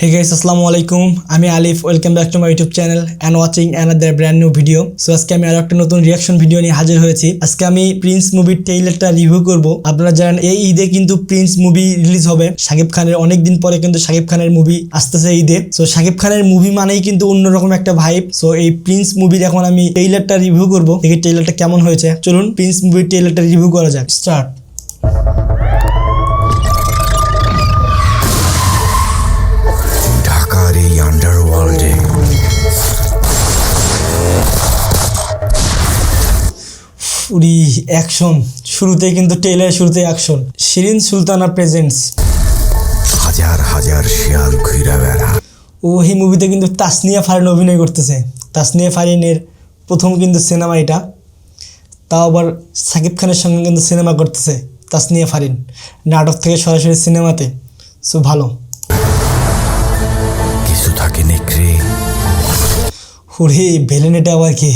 Hey guys, আসসালামু আলাইকুম। আমি আলিফ, welcome back to my YouTube channel and watching another brand new video. So আজকে আমি আরো একটা নতুন রিয়াকশন ভিডিও নিয়ে হাজির হয়েছি। আজকে আমি প্রিন্স মুভির ট্রেইলারটা রিভিউ করব। আপনারা জানেন এই ঈদে কিন্তু প্রিন্স মুভি রিলিজ হবে। শাকিব খানের অনেকদিন পরে কিন্তু শাকিব খানের মুভি আসতেছে ঈদে। সো শাকিব খানের মুভি মানেই কিন্তু অন্যরকম একটা ভাইব। সো এই প্রিন্স মুভির এখন আমি ট্রেইলারটা রিভিউ করব। দেখি ট্রেইলারটা কেমন হয়েছে। চলুন প্রিন্স মুভির ট্রেইলারটা রিভিউ করা যাক। স্টার্ট। আন্ডারওয়ার্ল্ডে উরি অ্যাকশন, শুরুতেই কিন্তু ট্রেইলার শুরুতে অ্যাকশন। শিরিন সুলতানা প্রেজেন্টস। হাজার হাজার শিয়াল ঘুরে বেড়া। এই মুভিতে কিন্তু তাসনিয়া ফারিন অভিনয় করতেছে। তাসনিয়া ফারিনের প্রথম কিন্তু সিনেমা এটা, তাও আবার শাকিব খানের সঙ্গে কিন্তু সিনেমা করতেছে তাসনিয়া ফারিন, নাটক থেকে সরাসরি সিনেমাতে। সো ভালো। কিছু থাকে নেকড়ে, ওরে ভিলেন এটা আবার কি?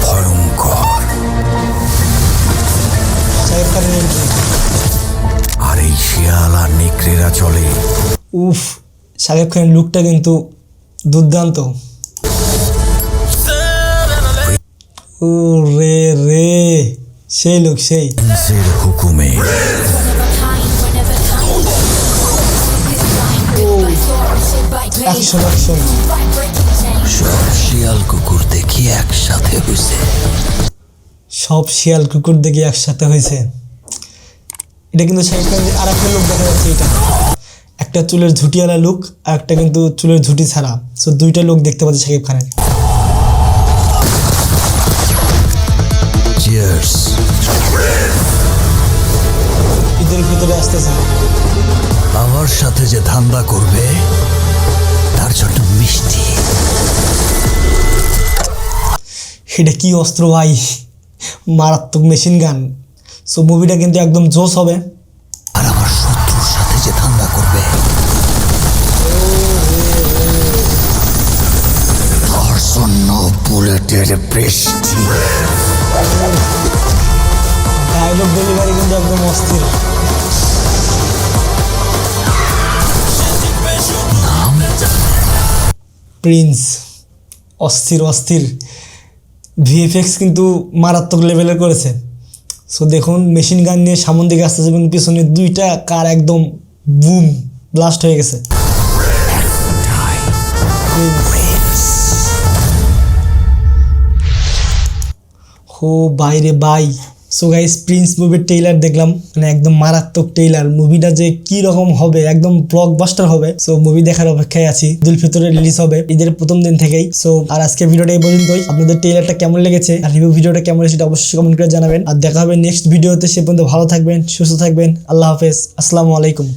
ভয়ঙ্কর। শাকিব খানের এন্ট্রি। আর এই শিয়াল আর নেকড়েরা চলে। উফ, শাকিব খানের লুকটা কিন্তু দুর্দান্ত। ও রে রে, সেই লোক সেই। প্রিন্সের হুকুমে অ্যাকশন অ্যাকশন। সব শিয়াল কুকুর দেখি একসাথে হয়েছে। সব শিয়াল কুকুর দেখি একসাথে হয়েছে। এটা কিন্তু শাকিব খানের আর একটা লুক দেখা যাচ্ছে। এটা একটা চুলের ঝুটিওয়ালা লুক আর একটা কিন্তু চুলের ঝুটি ছাড়া। সো দুইটা লুক দেখতে পাচ্ছি শাকিব খানের। চিয়ার্স। ঈদের ভিতরে আসতেছে। আমার সাথে যে ধান্দা করবে তার জন্য মিষ্টি। এটা কি অস্ত্র ভাই, মারাত্মক মেশিন গান। সো মুভিটা কিন্তু একদম জোস হবে। আর আমার শত্রুর সাথে যে ধান্দা করবে তার জন্য বুলেটের বৃষ্টি। ডায়লগ ডেলিভারি কিন্তু একদম অস্থির। প্রিন্স অস্থির অস্থির। ভিএফএক্স কিন্তু মারাত্মক লেভেলের করেছে। সো দেখুন মেশিন গান নিয়ে সামন দিকে আসতেছে এবং পিছনে দুইটা কার একদম বুম ব্লাস্ট হয়ে গেছে। ও বাইরে বাই। সো গাইস, প্রিন্স মুভির ট্রেইলার দেখলাম, মানে একদম মারাত্মক ট্রেইলার। মুভিটা যে কি রকম হবে, একদম ব্লকবাস্টার হবে। সো মুভি দেখার অপেক্ষায় আছি। ঈদুল ফিতরে রিলিজ হবে ঈদের প্রথম দিন থেকেই। সো আর আজকে ভিডিওটা এই পর্যন্তই। আপনাদের ট্রেইলারটা কেমন লেগেছে আর রিভিউ ভিডিওটা কেমন লেগেছে সেটা অবশ্যই কমেন্ট করে জানাবেন। আর দেখা হবে নেক্সট ভিডিওতে। সে পর্যন্ত ভালো থাকবেন, সুস্থ থাকবেন। আল্লাহ হাফেজ, আসসালামু আলাইকুম।